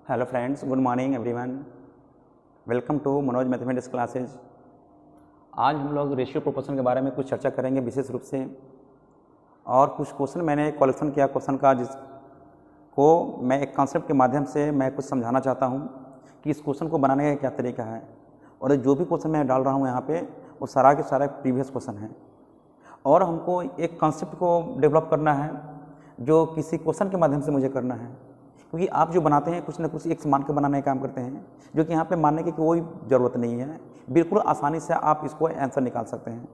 Hello friends, good morning everyone. Welcome to Manoj mathematics classes. आज हम लोग रेशियो प्रोपोर्शन के बारे में कुछ चर्चा करेंगे विशेष रूप से, और कुछ क्वेश्चन मैंने कलेक्शन किया क्वेश्चन का, जिसको मैं एक कॉन्सेप्ट के माध्यम से मैं कुछ समझाना चाहता हूँ कि इस क्वेश्चन को बनाने का क्या तरीका है। और जो भी क्वेश्चन मैं डाल रहा हूँ यहाँ पे वो सारा के सारा प्रीवियस क्वेश्चन है, और हमको एक कॉन्सेप्ट को डेवलप करना है जो किसी क्वेश्चन के माध्यम से मुझे करना है, क्योंकि आप जो बनाते हैं कुछ न कुछ एक मान के बनाने का काम करते हैं, जो कि यहाँ पे मानने की कोई ज़रूरत नहीं है। बिल्कुल आसानी से आप इसको आंसर निकाल सकते हैं।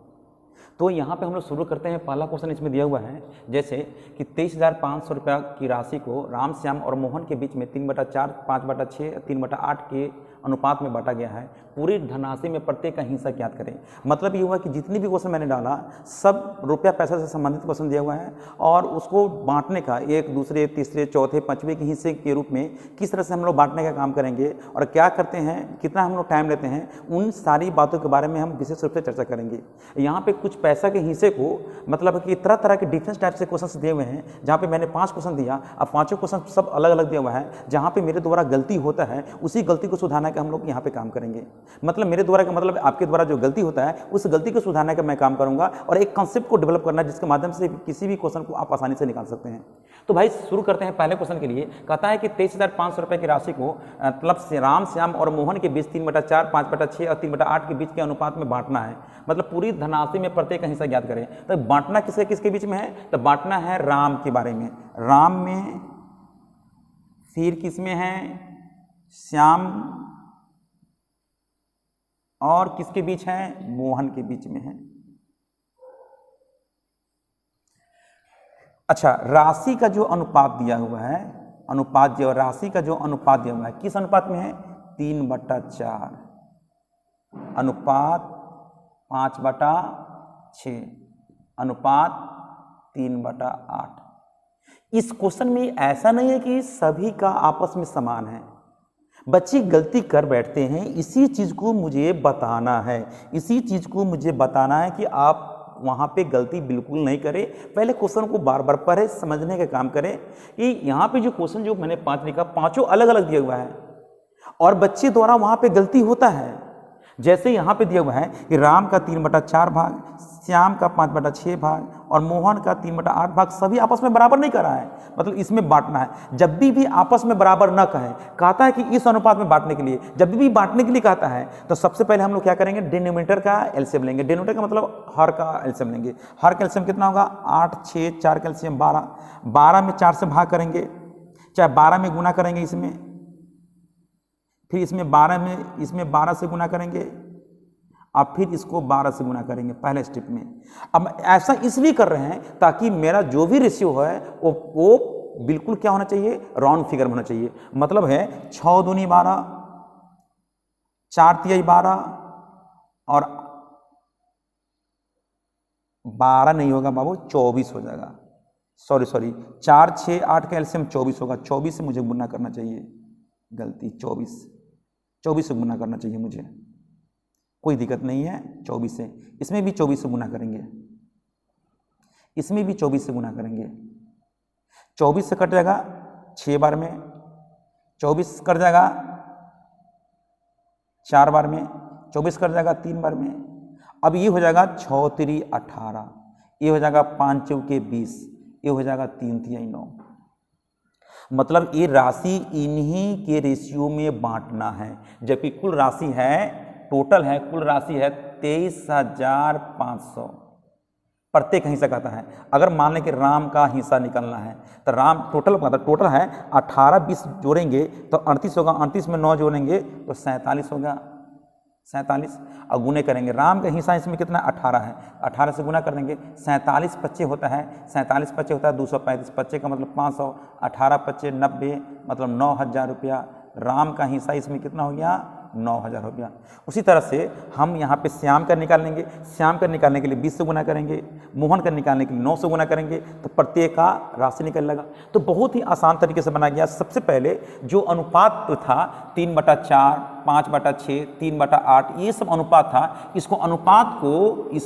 तो यहाँ पे हम लोग शुरू करते हैं। पहला क्वेश्चन इसमें दिया हुआ है, जैसे कि 23,500 रुपया की राशि को राम श्याम और मोहन के बीच में 3/4, 5/6, 3/8 के अनुपात में बांटा गया है। पूरी धनराशि में प्रत्येक का हिस्सा ज्ञात करें। मतलब ये हुआ कि जितनी भी क्वेश्चन मैंने डाला सब रुपया पैसा से संबंधित क्वेश्चन दिया हुआ है, और उसको बांटने का एक दूसरे तीसरे चौथे पांचवें के हिस्से के रूप में किस तरह से हम लोग बांटने का काम करेंगे और क्या करते हैं, कितना हम लोग टाइम लेते हैं, उन सारी बातों के बारे में हम विशेष रूप से चर्चा करेंगे। यहाँ पे कुछ पैसा के हिस्से को मतलब कि तरह तरह के डिफरेंस टाइप से क्वेश्चन दिए हुए हैं, जहाँ पे मैंने 5 क्वेश्चन दिया। अब पाँचों क्वेश्चन सब अलग अलग दिया हुआ है। जहाँ पे मेरे द्वारा गलती होता है उसी गलती को सुधारने का हम लोग यहाँ पे काम करेंगे। मतलब मेरे द्वारा का मतलब आपके द्वारा जो गलती होता है उस गलती को सुधारने का मैं काम करूंगा, और एक कॉन्सेप्ट को डेवलप करना जिसके माध्यम से किसी भी क्वेश्चन को आप आसानी से निकाल सकते हैं। तो भाई शुरू करते हैं पहले क्वेश्चन के लिए। कहता है कि 23,500 रुपए की राशि को मतलब राम श्याम और मोहन के बीच 3/4, 5/6 और 3/8 के बीच के अनुपात में बांटना है। मतलब पूरी धनराशि में प्रत्येक का हिस्सा ज्ञात करें। तो बांटना किसके किसके बीच में है? तो बांटना है राम के बारे में, राम में, फिर किसमें है? श्याम, और किसके बीच है? मोहन के बीच में है। अच्छा, राशि का जो अनुपात दिया हुआ है, अनुपात जो राशि का जो अनुपात दिया हुआ है किस अनुपात में है? 3/4, अनुपात 5/6, अनुपात 3/8। इस क्वेश्चन में ऐसा नहीं है कि सभी का आपस में समान है। बच्चे गलती कर बैठते हैं। इसी चीज़ को मुझे बताना है, इसी चीज़ को मुझे बताना है कि आप वहाँ पे गलती बिल्कुल नहीं करें। पहले क्वेश्चन को बार बार पढ़े, समझने का काम करें कि यहाँ पे जो क्वेश्चन जो मैंने 5 लिखा, पांचों अलग अलग दिया हुआ है, और बच्चे द्वारा वहाँ पे गलती होता है। जैसे यहाँ पे दिया हुआ है कि राम का 3/4 भाग, श्याम का 5/6 भाग और मोहन का 3/8 भाग सभी आपस में बराबर नहीं कर रहा है। मतलब इसमें बांटना है। जब भी आपस में बराबर ना कहें, कहता है कि इस अनुपात में बांटने के लिए, जब भी बांटने के लिए कहता है तो सबसे पहले हम लोग क्या करेंगे? डिनोमिनेटर का एलसीएम लेंगे। डिनोमिनेटर का मतलब हर का एलसीएम लेंगे। हर का एलसीएम कितना होगा? 8, 6, 4 का एलसीएम 12। 12 में 4 से भाग करेंगे, चाहे 12 में गुना करेंगे इसमें, फिर इसमें 12 से गुना करेंगे, अब फिर इसको 12 से गुना करेंगे पहले स्टेप में। अब ऐसा इसलिए कर रहे हैं ताकि मेरा जो भी रेशियो है वो बिल्कुल क्या होना चाहिए? राउंड फिगर में होना चाहिए। मतलब है 6 दूनी 12, 4 तिहाई 12, और 12 नहीं होगा बाबू, 24 हो जाएगा। सॉरी 4, 6, 8 का एलसीएम 24 होगा। 24 से मुझे गुना करना चाहिए, गलती 24 से गुना करना चाहिए मुझे, कोई दिक्कत नहीं है। 24 से, इसमें भी 24 से गुना करेंगे, इसमें भी 24 से गुना करेंगे। 24 से कट जाएगा 6 बार में, 24 कट जाएगा 4 बार में, 24 कट जाएगा 3 बार में। अब ये हो जाएगा 6 3 18, ये हो जाएगा 5 चौके 20, ये हो जाएगा 3 तिहाई 9। मतलब ये राशि इन्हीं के रेशियो में बांटना है, जबकि कुल राशि है, टोटल है, कुल राशि है 23,500। प्रत्येक हिस्सा कहता है। अगर मान लें कि राम का हिस्सा निकलना है तो राम टोटल है 18, 20 जोड़ेंगे तो 38 होगा, 38 में 9 जोड़ेंगे तो 47 होगा, 47। और गुने करेंगे, राम का हिस्सा इसमें कितना? 18 है, 18 से गुना कर देंगे, 47 25 होता है, 47 25 होता है 235, 25 का मतलब 500, 18 25 90, मतलब 9,000 रुपया। राम का हिस्सा इसमें कितना हो गया? 9,000 हो गया। उसी तरह से हम यहाँ पे श्याम का निकाल लेंगे। श्याम का निकालने के लिए 20 से गुना करेंगे, मोहन का निकालने के लिए 9 से गुना करेंगे, तो प्रत्येक का राशि निकल लगा। तो बहुत ही आसान तरीके से बनाया गया। सबसे पहले जो अनुपात था 3/4 5/6, 3/8, ये सब अनुपात था। इस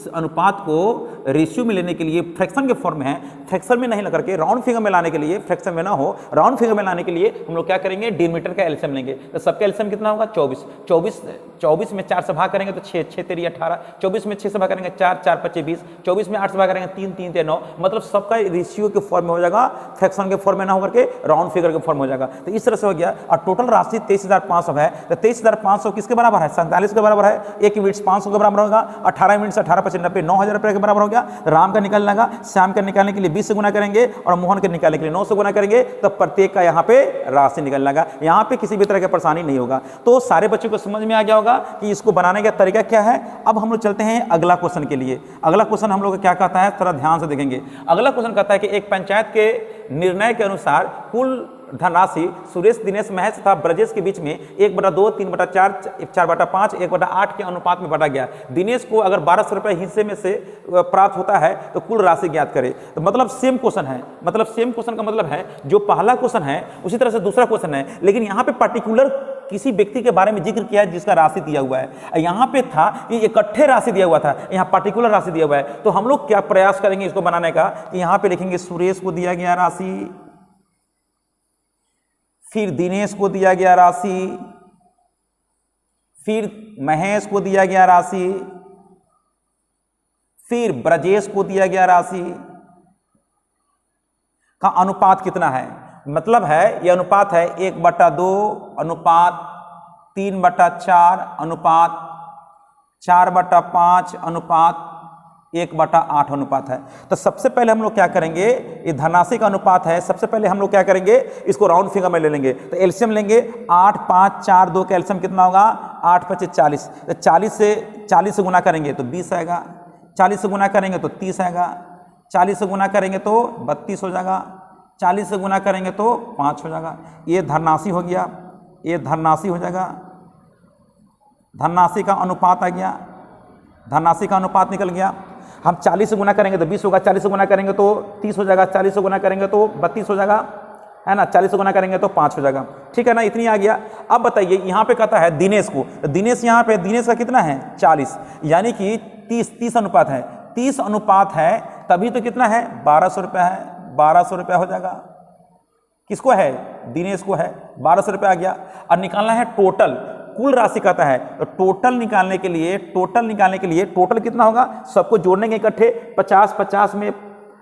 अनुपात को रेशियो में लेने के लिए फ्रैक्शन के फॉर्म में है, फ्रैक्शन में नहीं लगा करके राउंड फिगर में लाने के लिए, फ्रैक्शन में ना हो राउंड फिगर में लाने के लिए हम लोग क्या करेंगे, डिनोमिनेटर का एलसीएम लेंगे। तो सबका एलसीएम कितना होगा 24 में 4 से भाग करेंगे तो 6 3 18, 24 में 6 से भाग करेंगे 4 4 5 20, 24 में 8 से भाग करेंगे 3 3 3 9, मतलब सबका रेशियो के फॉर्म में हो जाएगा, फ्रैक्शन के फॉर्म में ना होकर के राउंड फिगर के फॉर्म हो जाएगा। तो इस तरह से हो गया। और टोटल राशि 23,500 है। तो 23,500 किसके बराबर है, 47 के बराबर है। 1 यूनिट 500 के बराबर होगा, 18 यूनिट 18 5 90, 9,000 रुपये के बराबर हो गया। राम का निकालना लगा, श्याम का निकालने के लिए 20 से गुना करेंगे और मोहन के निकालने के लिए 9 से गुना करेंगे, तो प्रत्येक का यहाँ पे राशि निकलने लगा। यहाँ पे किसी भी तरह की परेशानी नहीं होगा। तो सारे बच्चों को समझ में आ गया होगा कि इसको बनाने का तरीका क्या है। अब हम लोग चलते हैं अगला क्वेश्चन के लिए। अगला क्वेश्चन हम लोग क्या कहता है, थोड़ा ध्यान से देखेंगे। अगला क्वेश्चन कहता है कि एक पंचायत के निर्णय के अनुसार कुल धनराशि सुरेश, दिनेश, महेश तथा ब्रजेश के बीच में 1/2, 3/4, 4/5, 1/8 के अनुपात में बांटा गया। दिनेश को अगर 1200 रुपये हिस्से में से प्राप्त होता है तो कुल राशि ज्ञात करे। तो मतलब सेम क्वेश्चन है, मतलब सेम क्वेश्चन का मतलब है जो पहला क्वेश्चन है उसी तरह से दूसरा क्वेश्चन है, लेकिन यहाँ पे पर्टिकुलर किसी व्यक्ति के बारे में जिक्र किया है जिसका राशि दिया हुआ है। यहाँ पे था कि इकट्ठे राशि दिया हुआ था, यहाँ पर्टिकुलर राशि दिया हुआ है। तो हम लोग क्या प्रयास करेंगे इसको बनाने का कि यहाँ पे लिखेंगे सुरेश को दिया गया राशि, फिर दिनेश को दिया गया राशि, फिर महेश को दिया गया राशि, फिर ब्रजेश को दिया गया राशि का अनुपात कितना है। मतलब है ये अनुपात है 1/2 अनुपात 3/4 अनुपात 4/5 अनुपात 1/8 अनुपात है। तो सबसे पहले हम लोग क्या करेंगे, ये धनराशि का अनुपात है, सबसे पहले हम लोग क्या करेंगे, इसको राउंड फिगर में ले लेंगे। तो एलसीएम लेंगे, 8 5 4 2 का एलसीएम कितना होगा, 8 5 40। तो 40 से गुना करेंगे तो 20 आएगा, 40 से गुना करेंगे तो 30 आएगा, 40 से गुना करेंगे तो 32 हो जाएगा, 40 से गुना करेंगे तो 5 हो जाएगा। ये धनराशि हो गया, ये धनराशि हो जाएगा, धनराशि का अनुपात आ गया, धनराशि का अनुपात निकल गया। हम 40 से गुना करेंगे तो 20 होगा, 40 से गुना करेंगे तो 30 हो जाएगा, 40 से गुना करेंगे तो 32 हो जाएगा, है ना, 40 से गुना करेंगे तो 5 हो जाएगा। ठीक है ना, इतनी आ गया। अब बताइए यहाँ पे कहता है दिनेश को, तो दिनेश यहाँ पे दिनेश का कितना है 40, यानी कि 30 अनुपात है, 30 अनुपात है, तभी तो कितना है 1200 रुपया है, 1200 रुपया हो जाएगा। किसको है, दिनेश को है, 1200 रुपया आ गया। और निकालना है टोटल, कुल राशि कहता है। तो टोटल निकालने के लिए टोटल कितना होगा, सबको जोड़ने इकट्ठे 50 में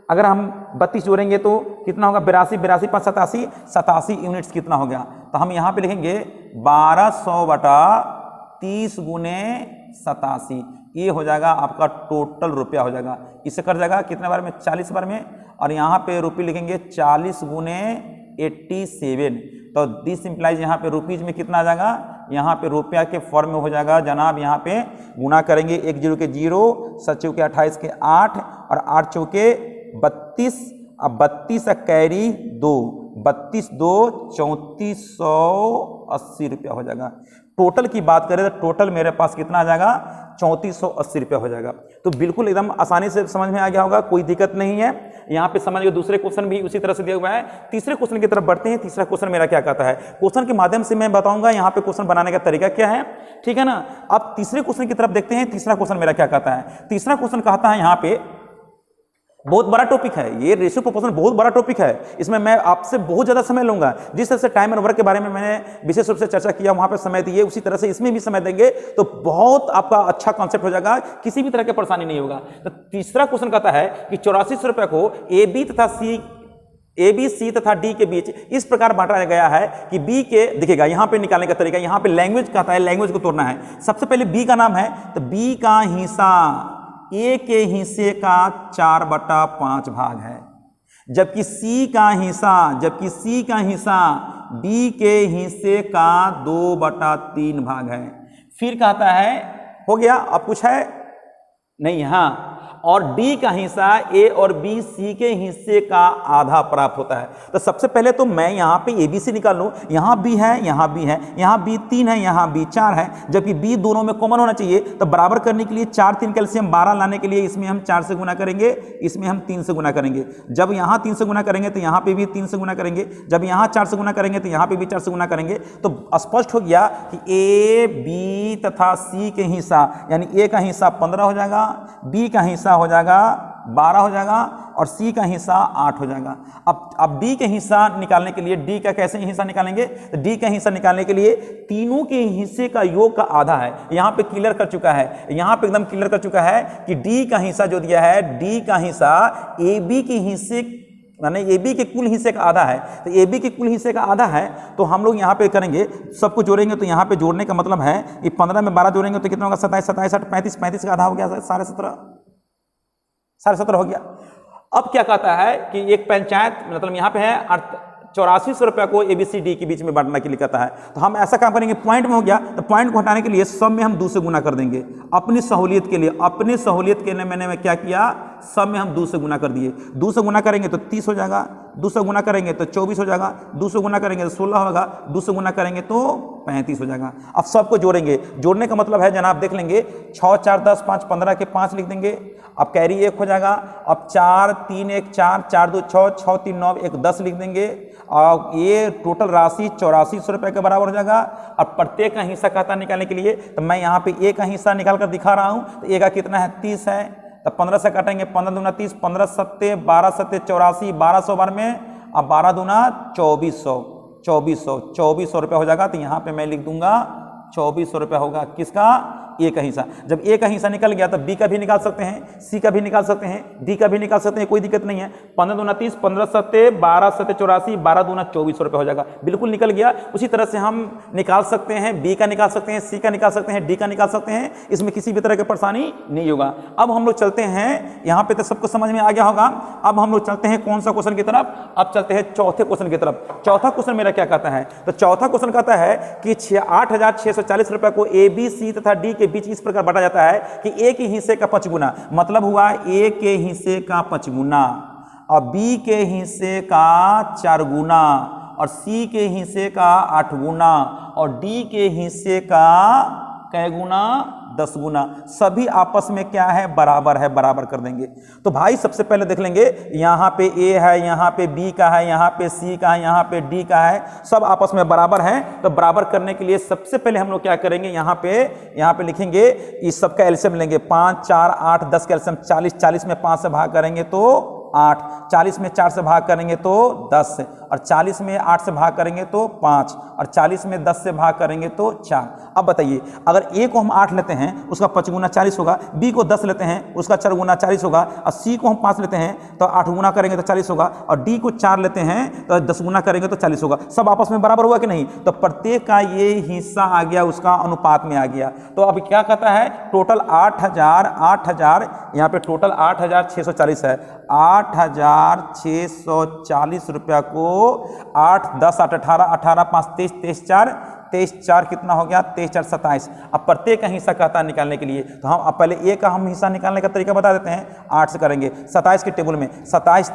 अगर हम 32 जोड़ेंगे तो कितना होगा, 82 5 87 यूनिट्स कितना हो गया। तो हम यहाँ पे लिखेंगे 1200/30 गुने 87, ये हो जाएगा आपका टोटल रुपया हो जाएगा। इससे कर जाएगा कितने बार में, 40 बार में, और यहाँ पे रुपये लिखेंगे 40 गुने 87। तो दिस इंप्लाइज यहाँ पे रुपीज में कितना आ जाएगा, यहाँ पे रुपया के फॉर्म में हो जाएगा जनाब। यहाँ पे गुना करेंगे, 1 0 के 0, 7 चौके 28 के 8 और 8 चौके 32, अब 32 कैरी 2, 32 2 3480 रुपया हो जाएगा। टोटल की बात करें तो टोटल मेरे पास कितना आ जाएगा, 3480 रुपया हो जाएगा। तो बिल्कुल एकदम आसानी से समझ में आ गया होगा, कोई दिक्कत नहीं है। यहाँ पे समझ लो, दूसरे क्वेश्चन भी उसी तरह से दिया हुआ है। तीसरे क्वेश्चन की तरफ बढ़ते हैं। तीसरा क्वेश्चन मेरा क्या कहता है, क्वेश्चन के माध्यम से मैं बताऊंगा यहाँ पे क्वेश्चन बनाने का तरीका क्या है, ठीक है ना। अब तीसरे क्वेश्चन की तरफ देखते हैं। तीसरा क्वेश्चन मेरा क्या कहता है, तीसरा क्वेश्चन कहता है यहाँ पे बहुत बड़ा टॉपिक है, ये रेशियो प्रोपोर्शन बहुत बड़ा टॉपिक है, इसमें मैं आपसे बहुत ज़्यादा समय लूंगा। जिस तरह से टाइम एंड वर्क के बारे में मैंने विशेष रूप से चर्चा किया, वहाँ पे समय दिए, उसी तरह से इसमें भी समय देंगे तो बहुत आपका अच्छा कॉन्सेप्ट हो जाएगा, किसी भी तरह की परेशानी नहीं होगा। तो तीसरा क्वेश्चन कहता है कि 8400 रुपये को ए बी सी तथा डी के बीच इस प्रकार बांटा गया है कि बी के, दिखेगा यहाँ पे निकालने का तरीका, यहाँ पे लैंग्वेज कहता है, लैंग्वेज को तोड़ना है। सबसे पहले बी का नाम है, तो बी का हिस्सा ए के हिस्से का 4/5 भाग है, जबकि सी का हिस्सा बी के हिस्से का 2/3 भाग है। फिर कहता है, हो गया, अब कुछ है नहीं, हाँ, और डी का हिस्सा ए और बी सी के हिस्से का आधा प्राप्त होता है। तो सबसे पहले तो मैं यहाँ पे ए बी सी निकाल लूँ, यहाँ बी है, यहाँ बी है, यहाँ बी 3 है, यहाँ बी 4 है, जबकि बी दोनों में कॉमन होना चाहिए। तो बराबर करने के लिए 4 3 कैल्शियम 12 लाने के लिए इसमें हम 4 से गुना करेंगे, इसमें हम 3 से गुना करेंगे। जब यहाँ 3 से गुना करेंगे तो यहाँ पे भी 3 से गुना करेंगे, जब यहाँ 4 से गुना करेंगे तो यहाँ पे भी 4 से गुना करेंगे। तो स्पष्ट हो गया कि ए बी तथा सी के हिस्सा, यानी ए का हिस्सा 15 हो जाएगा, बी का हिस्सा हो जाएगा 12 हो जाएगा और सी का हिस्सा 8 हो जाएगा। अब डी के हिस्सा निकालने के लिए, डी का कैसे हिस्सा निकालेंगे, तो डी का हिस्सा निकालने के लिए तीनों के हिस्से का योग का आधा है। यहाँ पे क्लियर कर चुका है, यहाँ पे एकदम क्लियर कर चुका है कि डी का हिस्सा जो दिया है, डी का हिस्सा ए बी के हिस्से यानी ए बी के कुल हिस्से का आधा है। तो ए बी के कुल हिस्से का आधा है तो हम लोग यहाँ पे करेंगे, सबको जोड़ेंगे। तो यहाँ पे जोड़ने का मतलब है कि 15 में 12 जोड़ेंगे तो कितना होगा, 27 27 8 35, 35 का आधा हो गया 17.5 हो गया। अब क्या कहता है कि एक पंचायत, मतलब यहाँ पे है 8400 रुपया को ABCD के बीच में बांटना के लिए कहता है। तो हम ऐसा काम करेंगे, पॉइंट में हो गया तो पॉइंट को हटाने के लिए सब में हम 2 से गुना कर देंगे अपनी सहूलियत के लिए। अपनी सहूलियत के लिए मैंने क्या किया, सब में हम 2 से गुना कर दिए। 2 से गुना करेंगे तो 30 हो जाएगा, 2 से गुना करेंगे तो 24 हो जाएगा, 2 से गुना करेंगे तो 16 होगा, 2 से गुना करेंगे तो 35 हो जाएगा। अब सबको जोड़ेंगे, जोड़ने का मतलब है जनाब देख लेंगे, 6 4 10 5 15 के 5 लिख देंगे। अब कैरी 1 हो जाएगा। अब 4 3 1 4 4 2 6 6 3 9 1 10 लिख देंगे और ये टोटल राशि 8400 रुपये के बराबर हो जाएगा। अब प्रत्येक का हिस्सा कहता निकालने के लिए तो मैं यहाँ पे ए का हिस्सा निकाल कर दिखा रहा हूँ। तो ए का कितना है, 30 है। तो 15 से काटेंगे, 15 दूना 30, 15 सत्ते 12 सत्ते 84, 1200 बार में, अब 12 दूना 2400 रुपये हो जाएगा। तो यहाँ पे मैं लिख दूंगा 2400 रुपये होगा किसका, ए का हिस्सा। जब ए का हिस्सा निकल गया तब बी का भी निकाल सकते हैं, सी का भी निकाल सकते हैं, डी का भी निकाल सकते हैं, कोई दिक्कत नहीं है। 15 दूना 30, 15 सत्ते 12 सत्ते 84, 12 दूना 2400 रुपये हो जाएगा, बिल्कुल निकल गया। उसी तरह से हम निकाल सकते हैं, बी का निकाल सकते हैं, सी का निकाल सकते हैं, डी का निकाल सकते हैं, इसमें किसी भी तरह की परेशानी नहीं होगा। अब हम लोग चलते हैं, यहाँ पे तो सबको समझ में आ गया होगा। अब हम लोग चलते हैं कौन सा क्वेश्चन की तरफ, अब चलते हैं चौथे क्वेश्चन की तरफ। चौथा क्वेश्चन मेरा क्या कहता है, तो चौथा क्वेश्चन कहता है कि 8640 रुपये को ए बी सी तथा डी के बीच इस प्रकार बांटा जाता है कि ए के हिस्से का 5 गुना, मतलब हुआ ए के हिस्से का 5 गुना और बी के हिस्से का 4 गुना और सी के हिस्से का 8 गुना और डी के हिस्से का कै गुना, 10 गुना। सभी आपस में क्या है, बराबर है, बराबर कर देंगे। तो भाई सबसे पहले देख लेंगे, यहाँ पे ए है, यहाँ पे बी का है, यहाँ पे सी का है, यहाँ पे डी का है, सब आपस में बराबर है। तो बराबर करने के लिए सबसे पहले हम लोग क्या करेंगे, यहाँ पे लिखेंगे, इस सब का एलसीएम लेंगे, 5 4 8 10 का एलसीएम 40, 40 में 5 से भाग करेंगे तो 8, 40 में 4 से भाग करेंगे तो 10 और 40 में 8 से भाग करेंगे तो 5 और 40 में 10 से भाग करेंगे तो 4। अब बताइए, अगर ए को हम 8 लेते हैं उसका 5 गुना 40 होगा, बी को 10 लेते हैं उसका 4 गुना 40 होगा और सी को हम 5 लेते हैं तो 8 गुना करेंगे तो 40 होगा और डी को 4 लेते हैं तो 10 गुना करेंगे तो 40 होगा। सब आपस में बराबर हुआ कि नहीं, तो प्रत्येक का ये हिस्सा आ गया, उसका अनुपात में आ गया। तो अब क्या कहता है, टोटल 8000 यहाँ पे टोटल 8640 है। 8640 रुपया को 8 10 8 18 18 5 23 23 4 23 4 कितना हो गया, 23 4 27। अब प्रत्येक का हिस्सा कहता है निकालने के लिए, तो हम अब पहले ए का हम हिस्सा निकालने का तरीका बता देते हैं। 8 से करेंगे, 27 के टेबल में 27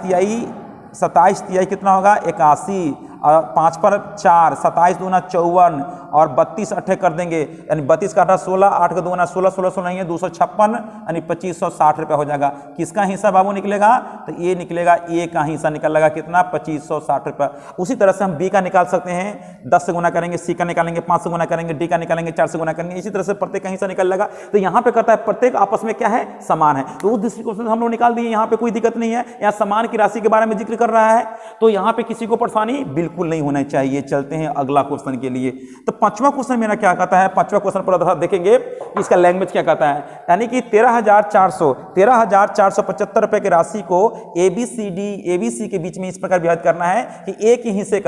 तिहाई कितना होगा, 81 और 5 पर 4, 27 दूना 54 और 32 अट्ठे कर देंगे, यानी 32 का 8 16, 8 का 2 16 16 16 नहीं है 256, यानी 2560 रुपया हो जाएगा। किसका हिस्सा बाबू निकलेगा, तो ये निकलेगा, ए का हिस्सा निकलेगा कितना, 2560 रुपया। उसी तरह से हम बी का निकाल सकते हैं, 10 से गुना करेंगे, सी का निकालेंगे, 5 से गुना करेंगे, डी का निकालेंगे, 4 से गुना करेंगे, इसी तरह से प्रत्येक का हिस्सा निकल लेगा। तो यहाँ पे करता है प्रत्येक आपस में क्या है, समान है। तो उस दृष्टिकोण से हम लोग निकाल दिए, यहाँ पे कोई दिक्कत नहीं है। यहाँ समान की राशि के बारे में जिक्र कर रहा है तो यहाँ पे किसी को परेशानी बिल्कुल नहीं होना चाहिए। चलते हैं अगला क्वेश्चन के लिए। तो पांचवा क्वेश्चन मेरा क्या कहता है, पांचवा क्वेश्चन पर देखेंगे कि इसका लैंग्वेज क्या कहता है, यानी कि 13,475 रुपए की राशि को एबीसी के बीच में इस प्रकार विभाजित करना है कि ए के हिस्से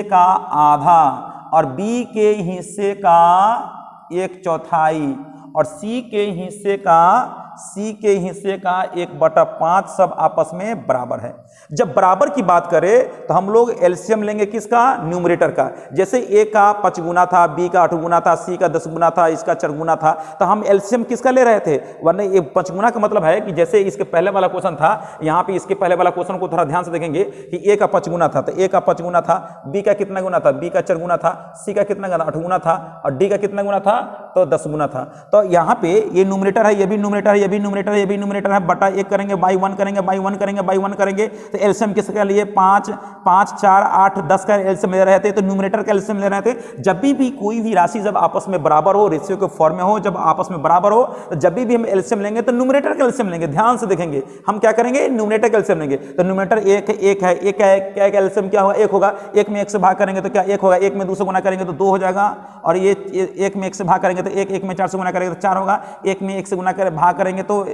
का आधा और बी के हिस्से का 1/4 और सी के हिस्से का सी के हिस्से का 1/5 सब आपस में बराबर है। जब बराबर की बात करें तो हम लोग एलसीएम लेंगे किसका, न्यूमरेटर का। जैसे ए का 5 गुना था, बी का 8 गुना था, सी का 10 गुना था, इसका 4 गुना था, तो हम एलसीएम किसका ले रहे थे, वरना ये 5 गुना का मतलब है कि जैसे इसके पहले वाला क्वेश्चन था, यहाँ पे इसके पहले वाला क्वेश्चन को थोड़ा ध्यान से देखेंगे कि ए का 5 गुना था, तो ए का 5 गुना था, बी का कितना गुना था, बी का 4 गुना था, सी का कितना गुना, 8 गुना था, और डी का कितना गुना था, तो 10 गुना था। तो यहाँ पे ये न्यूमरेटर है, ये भी न्यूमरेटर है, ये भी न्यूमरेटर है, ये भी न्यूमरेटर है, बटा 1 करेंगे, बाई 1 करेंगे, बाई 1 करेंगे, बाई 1 करेंगे, तो एलसीएम किसके लिए 5, 5, 4, 8, 10 का एलसीएम ले रहे थे, तो न्यूमरेटर का एलसीएम ले रहे थे। जब भी कोई भी राशि जब आपस में बराबर हो, रेशियो के फॉर्म में हो, जब आपस में बराबर हो, तो जब भी हम एलसीएम लेंगे तो न्यूमरेटर का एलसीएम लेंगे। ध्यान से देखेंगे, हम क्या करेंगे, न्यूमरेटर का एलसीएम लेंगे। तो न्यूमरेटर 1 है, 1 है, क्या एलसीएम क्या होगा, 1 होगा। 1 में 1 से भाग करेंगे तो क्या 1 होगा, 1 में 2 से गुना करेंगे तो 2 हो जाएगा, और ये 1 में 1 से भाग करेंगे तो 1 में 4 से गुना करेंगे तो 4 होगा, 1 में 1 से गुना भाग करेंगे तो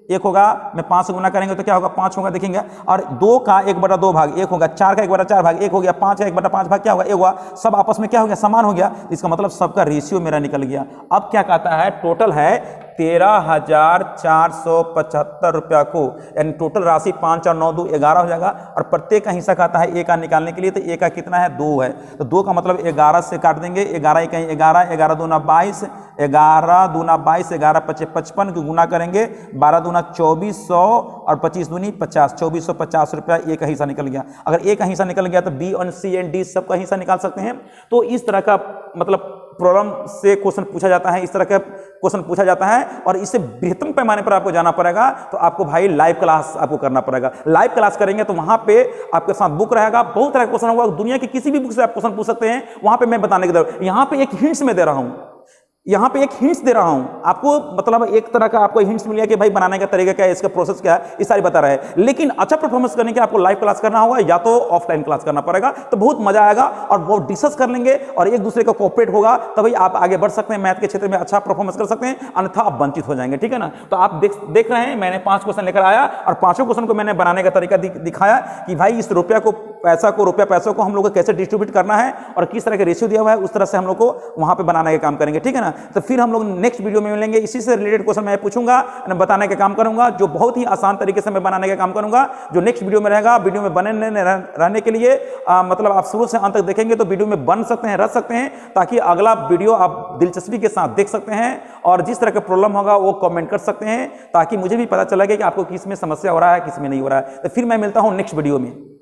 1 होगा, में 5 से गुना करेंगे तो क्या होगा, 5 होगा। देखेंगे, और 2 का 1/2 भाग 1 होगा, 4 का 1/4 भाग 1 हो गया, 5 का 1/5 भाग क्या होगा, 1 होगा। सब आपस में क्या हो गया, समान हो गया। इसका मतलब सबका रेशियो मेरा निकल गया। अब क्या कहता है, टोटल है 13,475 रुपया को, यानी टोटल राशि 5 और 9 2 11 हो जाएगा। और प्रत्येक का हिस्सा कहता है ए का निकालने के लिए, तो ए का कितना है, 2 है, तो 2 का मतलब 11 से काट देंगे, 11 कहीं 11, 11 दूना 22, 11 दूना 22, 11 5 55 की गुना करेंगे, 12 दूना 2400 और 25 दूनी 50, 2450 रुपया ए का हिस्सा निकल गया। अगर ए का हिस्सा निकल गया तो बी और सी एंड डी सबका हिस्सा निकाल सकते हैं। तो इस तरह का मतलब प्रॉब्लम से क्वेश्चन पूछा जाता है, इस तरह का क्वेश्चन पूछा जाता है। और इससे बृहत्तम पैमाने पर आपको जाना पड़ेगा, तो आपको भाई लाइव क्लास आपको करना पड़ेगा। लाइव क्लास करेंगे तो वहां पे आपके साथ बुक रहेगा, बहुत तरह का क्वेश्चन होगा, दुनिया की किसी भी बुक से आप क्वेश्चन पूछ सकते हैं, वहां पे मैं बताने की जरूरत। यहाँ पे एक हिंट्स में दे रहा हूं, यहाँ पे एक हिंट्स दे रहा हूं आपको, मतलब एक तरह का आपको हिंट्स मिल गया कि भाई बनाने का तरीका क्या है, इसका प्रोसेस क्या है, ये सारी बता रहे हैं। लेकिन अच्छा परफॉर्मेंस करने के आपको लाइव क्लास करना होगा या तो ऑफलाइन क्लास करना पड़ेगा, तो बहुत मजा आएगा और वो डिस्कस कर लेंगे और एक दूसरे का कोऑपरेट होगा, तभी आप आगे बढ़ सकते हैं, मैथ के क्षेत्र में अच्छा परफॉर्मेंस कर सकते हैं, अन्यथा आप वंचित हो जाएंगे। ठीक है ना। तो आप देख रहे हैं, मैंने 5 क्वेश्चन लेकर आया और 5 क्वेश्चन को मैंने बनाने का तरीका दिखाया कि भाई इस रुपया पैसों को हम लोग को कैसे डिस्ट्रीब्यूट करना है और किस तरह का रेशियो दिया हुआ है, उस तरह से हम लोग को वहां पे बनाने का काम करेंगे। ठीक है ना। तो फिर हम लोग नेक्स्ट वीडियो में मिलेंगे, इसी से रिलेटेड क्वेश्चन मैं पूछूंगा, बताने का काम करूंगा, जो बहुत ही आसान तरीके से मैं बनाने का काम करूंगा, जो नेक्स्ट वीडियो में रहेगा। वीडियो में बने रहने के लिए मतलब आप शुरू से अंत तक देखेंगे तो वीडियो में बन सकते हैं, रह सकते हैं, ताकि अगला वीडियो आप दिलचस्पी के साथ देख सकते हैं और जिस तरह का प्रॉब्लम होगा वो कमेंट कर सकते हैं, ताकि मुझे भी पता चलेगा कि आपको किस में समस्या हो रहा है, किस में नहीं हो रहा है। तो फिर मैं मिलता हूं नेक्स्ट वीडियो में।